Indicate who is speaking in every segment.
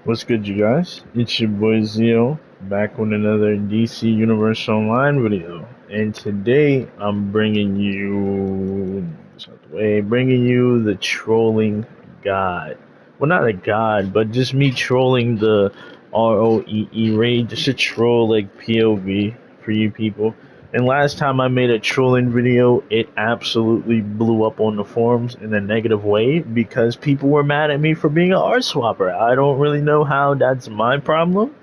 Speaker 1: What's good, you guys? It's your boy Zio back with another DC Universe Online video, and today I'm bringing you the trolling god. Well, not a god, but just me trolling the ROEE raid, just a troll like POV for you people. And last time I made a trolling video, it absolutely blew up on the forums in a negative way because people were mad at me for being an art swapper. I don't really know how that's my problem,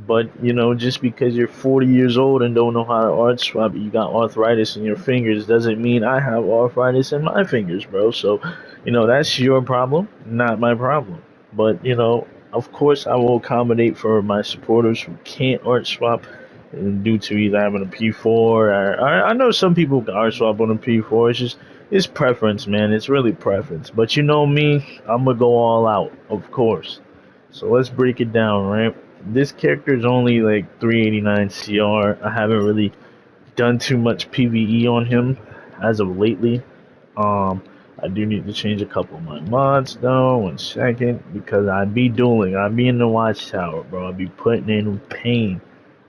Speaker 1: but just because you're 40 years old and don't know how to art swap, you got arthritis in your fingers, doesn't mean I have arthritis in my fingers, bro. So, that's your problem, not my problem. But, of course, I will accommodate for my supporters who can't art swap due to either having a P4. I know some people can art swap on a P4. It's preference, man. It's really preference. But you know me, I'm gonna go all out, of course. So let's break it down, right? This character is only like 389 CR. I haven't really done too much PVE on him as of lately. Um, I do need to change a couple of my mods though. 1 second, because I be dueling. I be in the watchtower, bro. I be putting in pain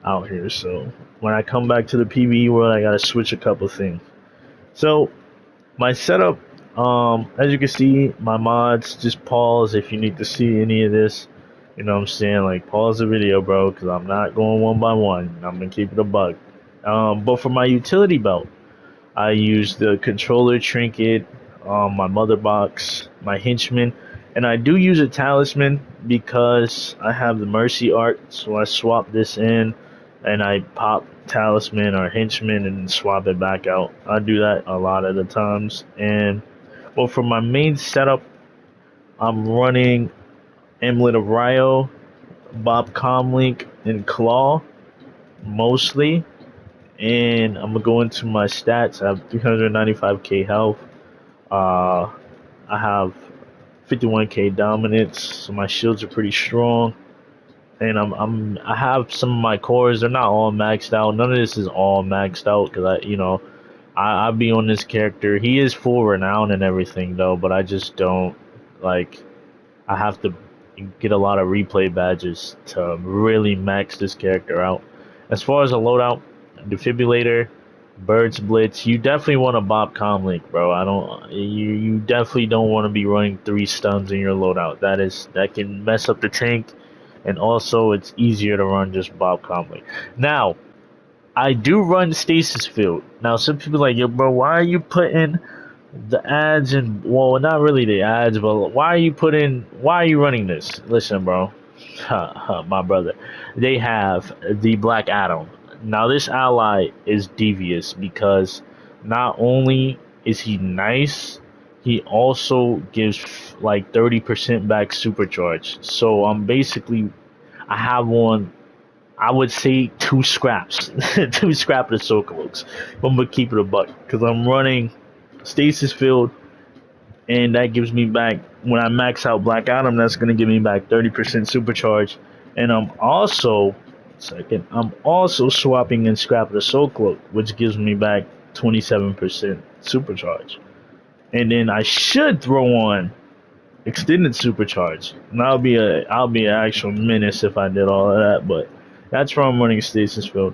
Speaker 1: out here. So when I come back to the PVE world, I gotta switch a couple things. So my setup, as you can see, my mods, just pause if you need to see any of this. You know what I'm saying? Like, pause the video, bro, because I'm not going one by one. I'm gonna keep it a bug. But for my utility belt, I use the controller trinket, my mother box, my henchman, and I do use a talisman because I have the mercy art, so I swap this in and I pop talisman or henchman and swap it back out. I do that a lot of the times. And well, for my main setup, I'm running Amulet of Ryo, Bob Comlink, and Claw mostly. And I'm gonna go into my stats. I have 395k health. Uh, I have 51k dominance, so my shields are pretty strong. And I have some of my cores. They're not all maxed out. None of this is all maxed out because I be on this character. He is full renown and everything though, but I just don't like. I have to get a lot of replay badges to really max this character out. As far as a loadout, defibrillator, Bird's Blitz, you definitely want to Bob Comlink, bro. I don't you definitely don't want to be running 3 stuns in your loadout. That can mess up the tank, and also it's easier to run just Bob Comlink. Now, I do run Stasis Field. Now some people are like, yo bro, why are you putting the ads and, well, not really the ads, but why are you running this? Listen, bro, my brother, they have the Black Adam. Now this ally is devious because not only is he nice, he also gives like 30% back supercharge. So I'm basically, I have one, I would say 2 scraps, 2 scrap of the Sokolokes. I'm gonna keep it a buck because I'm running Stasis Field, and that gives me back, when I max out Black Adam, that's gonna give me back 30% supercharge. And I'm also swapping in Scrap of the Soul Cloak, which gives me back 27% supercharge. And then I should throw on extended supercharge. And I'll be an actual menace if I did all of that, but that's why I'm running Stasis Field.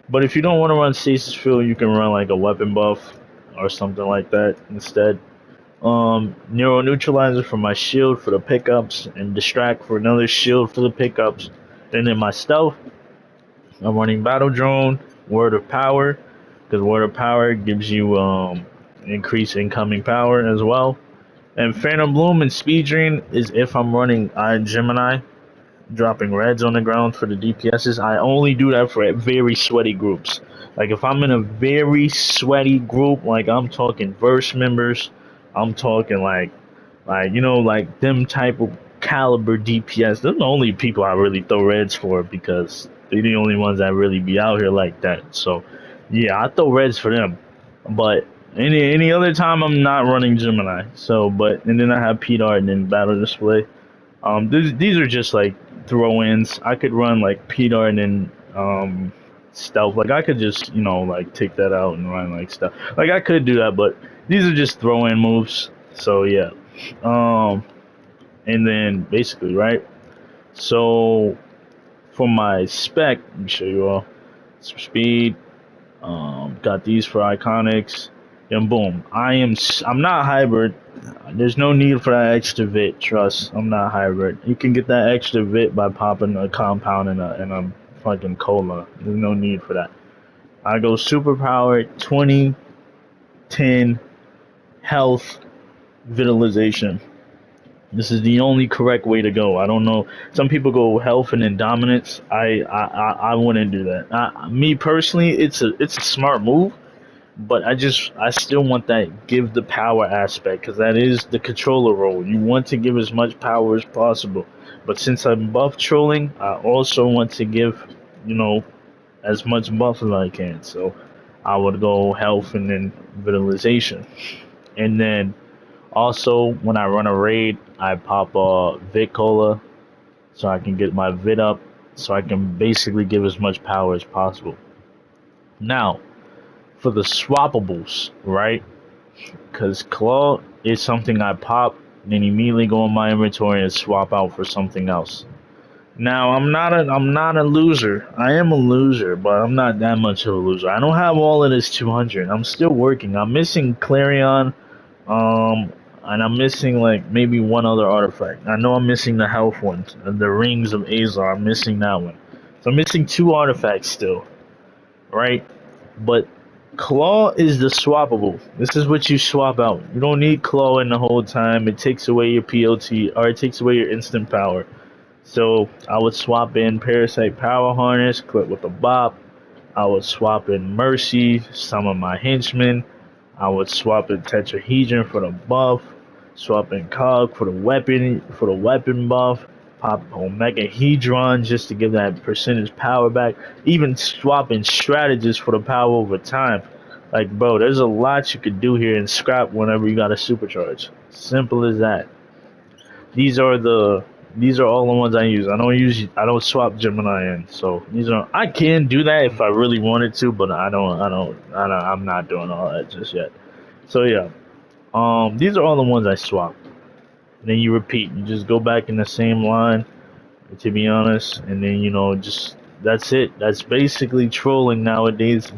Speaker 1: But if you don't want to run Stasis Field, you can run like a weapon buff or something like that instead. Neuro neutralizer for my shield for the pickups, and distract for another shield for the pickups. And then my stealth, I'm running battle drone, word of power, because word of power gives you increased incoming power as well. And Phantom Bloom and Speed Drain is if I'm running Iron Gemini, dropping reds on the ground for the DPSs. I only do that for very sweaty groups. Like if I'm in a very sweaty group, like I'm talking verse members, I'm talking like them type of caliber DPS. They're the only people I really throw reds for because they're the only ones that really be out here like that. So yeah, I throw reds for them. But any other time I'm not running Gemini. So and then I have PDAR and then battle display. These are just like throw-ins. I could run like PDAR and then stealth. Like I could just like take that out and run like stuff. Like I could do that, but these are just throw-in moves. So yeah, and then basically right. So for my spec, let me show you all. Speed, got these for iconics, and boom. I'm not hybrid. There's no need for that extra vit. Trust, I'm not hybrid. You can get that extra vit by popping a compound in a fucking cola. There's no need for that. I go super powered, 20, 10, health, vitalization. This is the only correct way to go. I don't know. Some people go health and then dominance. I wouldn't do that. Me personally, it's a smart move, but I still want that give the power aspect because that is the controller role. You want to give as much power as possible, but since I'm buff trolling, I also want to give, you know, as much buff as I can. So I would go health and then vitalization, and then also when I run a raid, I pop a Vit Cola so I can get my Vit up, so I can basically give as much power as possible. Now for the swappables, right? Because claw is something I pop, then immediately go in my inventory and swap out for something else. Now I'm not a loser. I am a loser, but I'm not that much of a loser. I don't have all of this 200. I'm still working. I'm missing Clarion, um, and I'm missing like maybe one other artifact. I know I'm missing the health one, the rings of Azar. I'm missing that one. So I'm missing two artifacts still, right? But claw is the swappable. This is what you swap out. You don't need claw in the whole time. It takes away your POT or it takes away your instant power. So I would swap in Parasite Power Harness, clip with a bop. I would swap in Mercy, some of my henchmen. I would swap in Tetrahedron for the buff, swap in Cog for the weapon buff, pop Omega Hedron just to give that percentage power back. Even swap in Strategist for the power over time. Like bro, there's a lot you could do here in scrap whenever you got a supercharge. Simple as that. These are the these are all the ones I don't swap Gemini in. So these are I can do that if I really wanted to, but I'm not doing all that just yet. So yeah, these are all the ones I swap. And then you repeat. You just go back in the same line, to be honest, and then just that's it. That's basically trolling nowadays.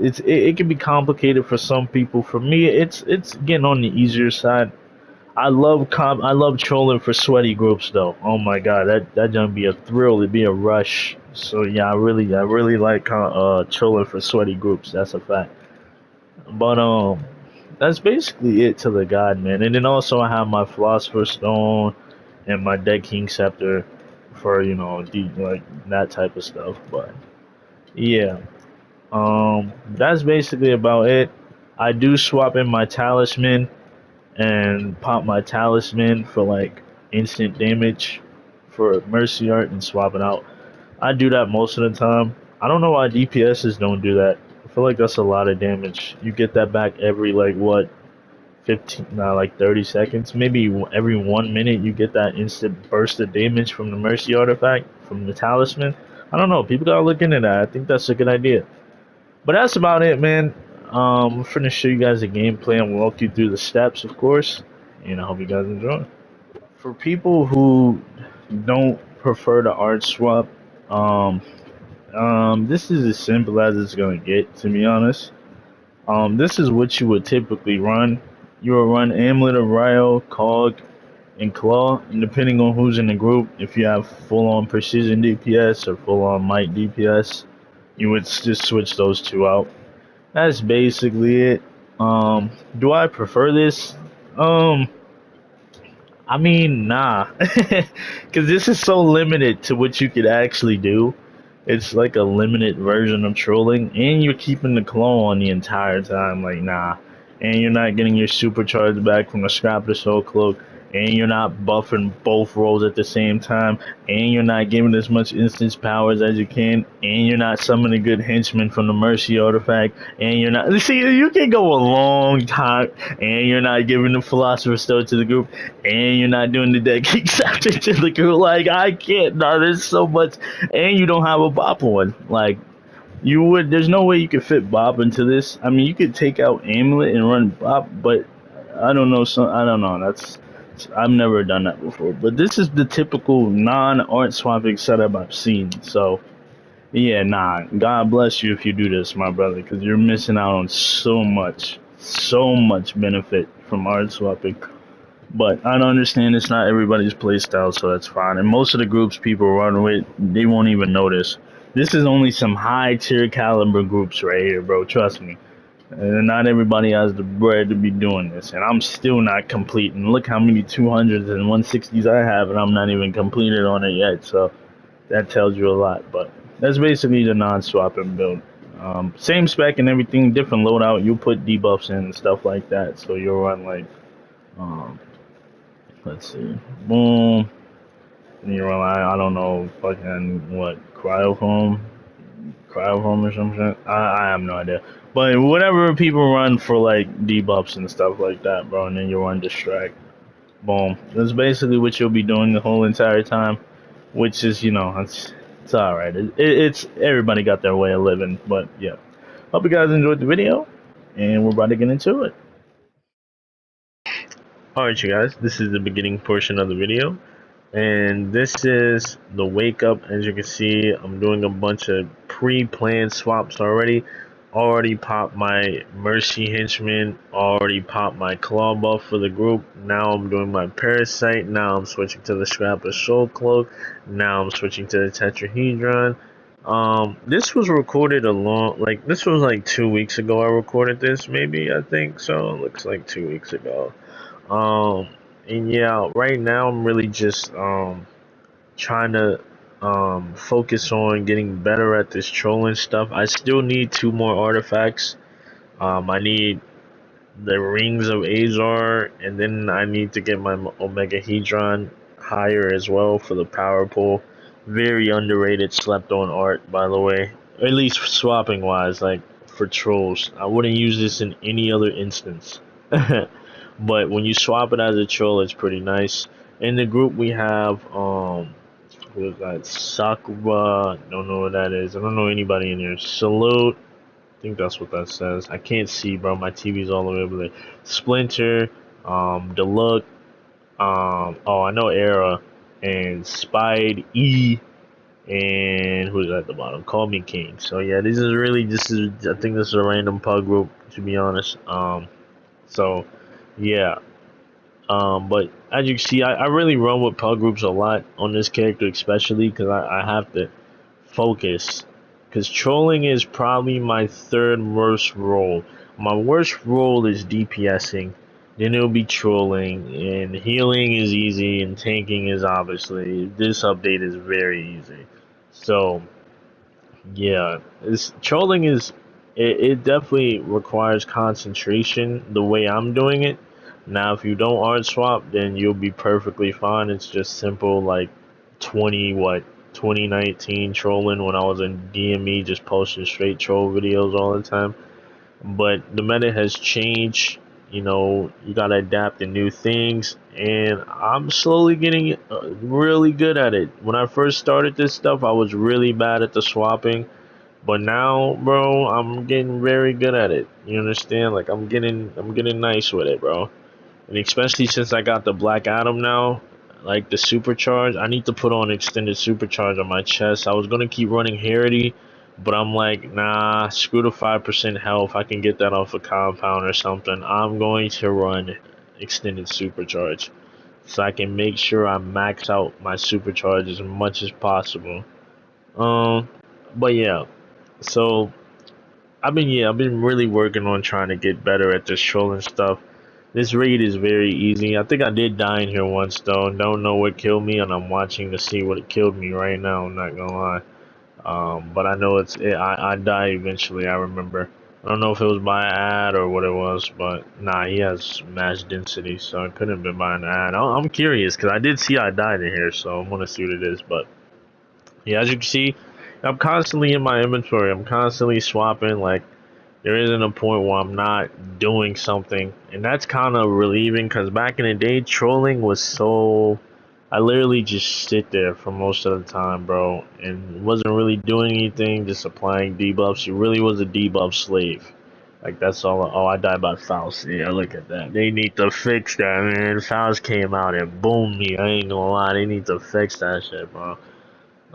Speaker 1: It can be complicated for some people. For me, it's getting on the easier side. I love trolling for sweaty groups though. Oh my god, that gonna be a thrill. It'd be a rush. So yeah, I really like trolling for sweaty groups. That's a fact. But that's basically it to the god man. And then also I have my Philosopher's Stone and my Dead King Scepter for like that type of stuff. But yeah, that's basically about it. I do swap in my talisman and pop my talisman for like instant damage for mercy art and swap it out. I do that most of the time. I don't know why DPSs don't do that. I feel like that's a lot of damage. You get that back every like what 15 like 30 seconds, maybe every 1 minute you get that instant burst of damage from the mercy artifact from the talisman. I don't know, people gotta look into that. I think that's a good idea. But that's about it, man. I'm finna show you guys the gameplay and walk you through the steps, of course. And I hope you guys enjoy. For people who don't prefer the art swap, um, this is as simple as it's gonna get, to be honest. This is what you would typically run. You will run Amulet of Ryo, Cog, and Claw, and depending on who's in the group, if you have full-on Precision DPS or full-on Might DPS, you would just switch those two out. That's basically it. Do I prefer this? Um, I mean, nah, because this is so limited to what you could actually do. It's like a limited version of trolling, and you're keeping the claw on the entire time. Like, nah, and you're not getting your supercharge back from the scrap the soul cloak, and you're not buffing both roles at the same time, and you're not giving as much instance powers as you can, and you're not summoning good henchmen from the mercy artifact, and you're not see you can go a long time, and you're not giving the philosopher's stone to the group, and you're not doing the dead king chapter to the group. Like I can't. No, there's so much, and you don't have a bop one. Like you would. There's no way you could fit Bob into this. I mean, you could take out Amulet and run Bob, but I don't know. I don't know. I've never done that before, but this is the typical non-art swapping setup I've seen. So yeah, nah. God bless you if you do this, my brother, because you're missing out on so much benefit from art swapping. But I don't understand it's not everybody's play style, so that's fine. And most of the groups people run with, they won't even notice. This is only some high tier caliber groups right here, bro. Trust me. And not everybody has the bread to be doing this. And I'm still not complete. And look how many 200s and 160s I have, and I'm not even completed on it yet. So that tells you a lot. But that's basically the non-swapping build. Same spec and everything, different loadout. You put debuffs in and stuff like that. So you'll run like, um, let's see, boom. And you run like, I don't know, fucking what, cryofoam or something. I have no idea. But whatever people run for like debuffs and stuff like that, bro, and then you run distract. Boom. That's basically what you'll be doing the whole entire time, which is, it's alright. It's everybody got their way of living, but yeah. Hope you guys enjoyed the video, and we're about to get into it. Alright, you guys, this is the beginning portion of the video. And this is the wake up. As you can see, I'm doing a bunch of pre-planned swaps already. Already popped my Mercy Henchman, already popped my Claw buff for the group. Now I'm doing my Parasite. Now I'm switching to the Scrapper Soul Cloak. Now I'm switching to the Tetrahedron. This was recorded this was like 2 weeks ago. I recorded this, maybe, I think so. It looks like 2 weeks ago. And yeah, right now I'm really just trying to focus on getting better at this trolling stuff. I still need 2 more artifacts. I need the Rings of Azar, and then I need to get my Omega Hedron higher as well for the power pool. Very underrated, slept on art, by the way. Or at least swapping wise, like for trolls. I wouldn't use this in any other instance. But when you swap it as a troll, it's pretty nice. In the group we have who is that? Sakura. Don't know what that is. I don't know anybody in here. Salute. I think that's what that says. I can't see, bro. My TV's all the way over there. Splinter. Deluxe. Oh, I know Era and Spide E. And who's at the bottom? Call Me King. So yeah, this is I think this is a random pug group, to be honest. So yeah. But as you can see, I really run with pug groups a lot on this character, especially because I have to focus. Because trolling is probably my 3rd worst role. My worst role is DPSing. Then it'll be trolling, and healing is easy, and tanking is obviously. This update is very easy. So yeah, trolling is. It definitely requires concentration the way I'm doing it. Now, if you don't art swap, then you'll be perfectly fine. It's just simple, like 2019 trolling when I was in DME, just posting straight troll videos all the time. But the meta has changed. You gotta adapt to new things, and I'm slowly getting really good at it. When I first started this stuff, I was really bad at the swapping. But now, bro, I'm getting very good at it. You understand? Like I'm getting nice with it, bro. And especially since I got the Black Adam now, like the supercharge, I need to put on extended supercharge on my chest. I was gonna keep running Harity, but I'm like, nah, screw the 5% health. I can get that off a compound or something. I'm going to run extended supercharge so I can make sure I max out my supercharge as much as possible. But yeah, so I've been really working on trying to get better at this trolling stuff. This raid is very easy. I think I did die in here once though. Don't know what killed me, and I'm watching to see what killed me right now. I'm not gonna lie. But I know I die eventually. I remember. I don't know if it was by an ad or what it was, but nah, he has mass density, so it couldn't have been by an ad. I'm curious because I did see I died in here, so I'm gonna see what it is. But yeah, as you can see, I'm constantly in my inventory. I'm constantly swapping. Like there isn't a point where I'm not doing something, and that's kind of relieving because back in the day, trolling was so. I literally just sit there for most of the time, bro, and wasn't really doing anything, just applying debuffs. You really was a debuff slave Like that's all. Oh, I died by Faust. Yeah, look at that. They need to fix that, man. Faust came out and boomed me. I ain't gonna lie. They need to fix that shit, bro.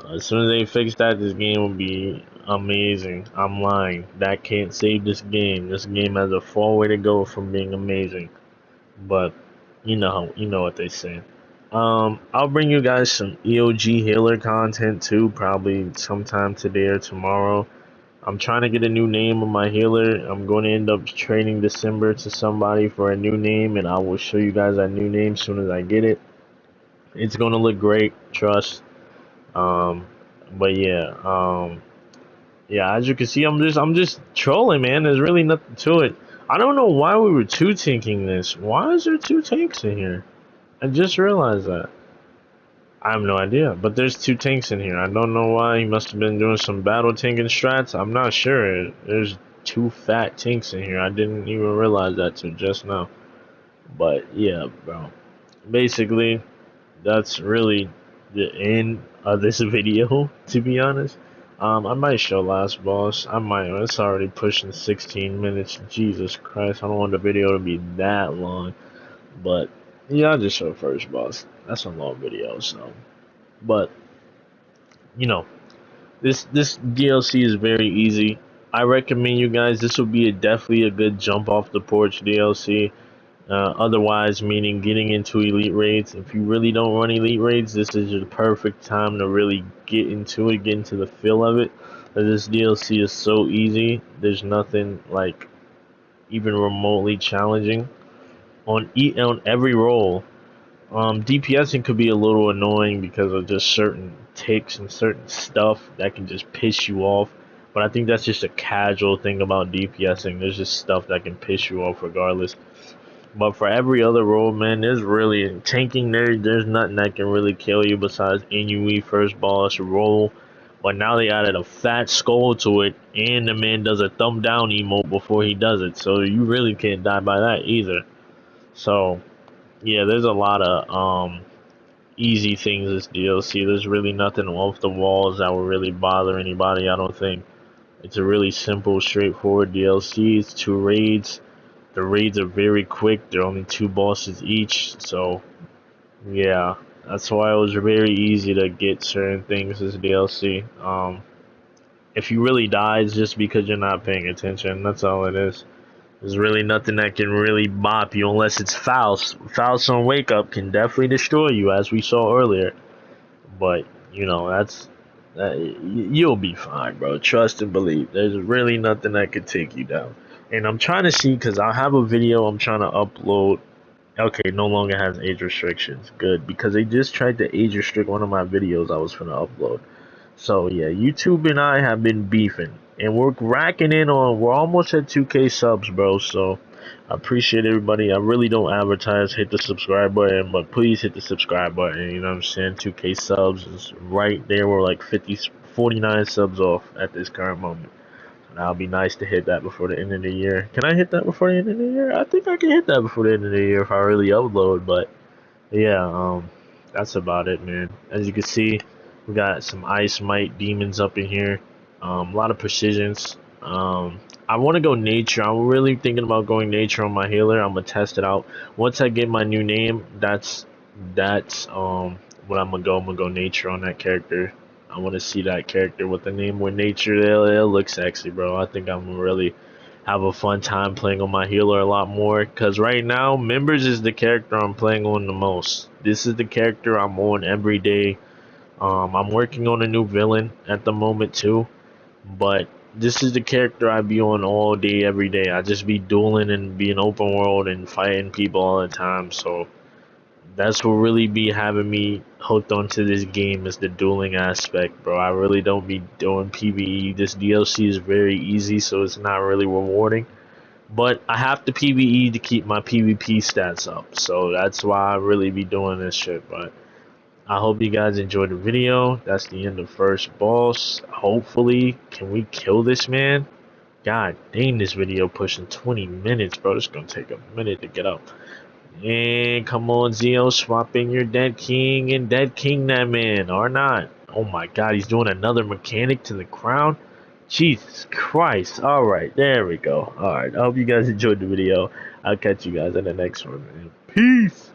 Speaker 1: As soon as they fix that, this game will be amazing. I'm lying. That can't save this game. This game has a far way to go from being amazing. But you know what they say. I'll bring you guys some EOG healer content too, probably sometime today or tomorrow. I'm trying to get a new name on my healer. I'm going to end up trading December to somebody for a new name, and I will show you guys that new name as soon as I get it. It's going to look great, trust. Um, but yeah, yeah. As you can see, I'm just trolling, man. There's really nothing to it. I don't know why we were two tanking this. Why is there two tanks in here? I just realized that. I have no idea, but there's two tanks in here. I don't know why. He must have been doing some battle tanking strats. I'm not sure. There's two fat tanks in here. I didn't even realize that till just now. But yeah, bro. Basically, that's really the end of this video, to be honest. I might show last boss. I might. It's already pushing 16 minutes. Jesus Christ. I don't want the video to be that long. But yeah, I'll just show first boss. That's a long video, so. But you know, this DLC is very easy. I recommend you guys. This will be definitely a good jump off the porch DLC. Otherwise, meaning getting into elite raids. If you really don't run elite raids, this is the perfect time to really get into it, get into the feel of it. This DLC is so easy. There's nothing like even remotely challenging on every role. DPSing could be a little annoying because of just certain ticks and certain stuff that can just piss you off. But I think that's just a casual thing about DPSing. There's just stuff that can piss you off regardless. But for every other role, man, there's really tanking there's nothing that can really kill you besides NUE first boss roll. But now they added a fat skull to it, and the man does a thumb down emote before he does it. So you really can't die by that either. So yeah, there's a lot of easy things this DLC. There's really nothing off the walls that will really bother anybody, I don't think. It's a really simple, straightforward DLC. It's 2 raids. The raids are very quick. They're only 2 bosses each. So, yeah. That's why it was very easy to get certain things this DLC. If you really die, it's just because you're not paying attention. That's all it is. There's really nothing that can really bop you unless it's Faust. Faust on Wake Up can definitely destroy you, as we saw earlier. But, you know, you'll be fine, bro. Trust and believe. There's really nothing that could take you down. And I'm trying to see, because I have a video I'm trying to upload. Okay, no longer has age restrictions. Good, because they just tried to age restrict one of my videos I was going to upload. So, yeah, YouTube and I have been beefing. And we're racking in on, we're almost at 2K subs, bro. So, I appreciate everybody. I really don't advertise. Hit the subscribe button. But please hit the subscribe button. You know what I'm saying? 2K subs is right there. We're like 49 subs off at this current moment. Now, it'd be nice to hit that before the end of the year. Can I hit that before the end of the year? I think I can hit that before the end of the year if I really upload. But, yeah, that's about it, man. As you can see, we got some Ice Might demons up in here. A lot of precisions. I want to go nature. I'm really thinking about going nature on my healer. I'm gonna test it out. Once I get my new name, that's what I'm gonna go. I'm gonna go nature on that character. I want to see that character with the name with nature. It'll look sexy, bro. I think I'm gonna really have a fun time playing on my healer a lot more. Cause right now, members is the character I'm playing on the most. This is the character I'm on every day. I'm working on a new villain at the moment too, but this is the character I be on all day, every day. I just be dueling and being open world and fighting people all the time. So that's what really be having me hooked onto this game is the dueling aspect, bro. I really don't be doing PvE. This DLC is very easy, so it's not really rewarding. But I have to PvE to keep my PvP stats up, so that's why I really be doing this shit. But I hope you guys enjoyed the video. That's the end of first boss. Hopefully, can we kill this man? God dang, this video pushing 20 minutes, bro. It's gonna take a minute to get up. And come on, Zio, swap in your dead king and dead king that man, or not. Oh my god, he's doing another mechanic to the crown. Jesus Christ. Alright, there we go. Alright, I hope you guys enjoyed the video. I'll catch you guys in the next one. Peace.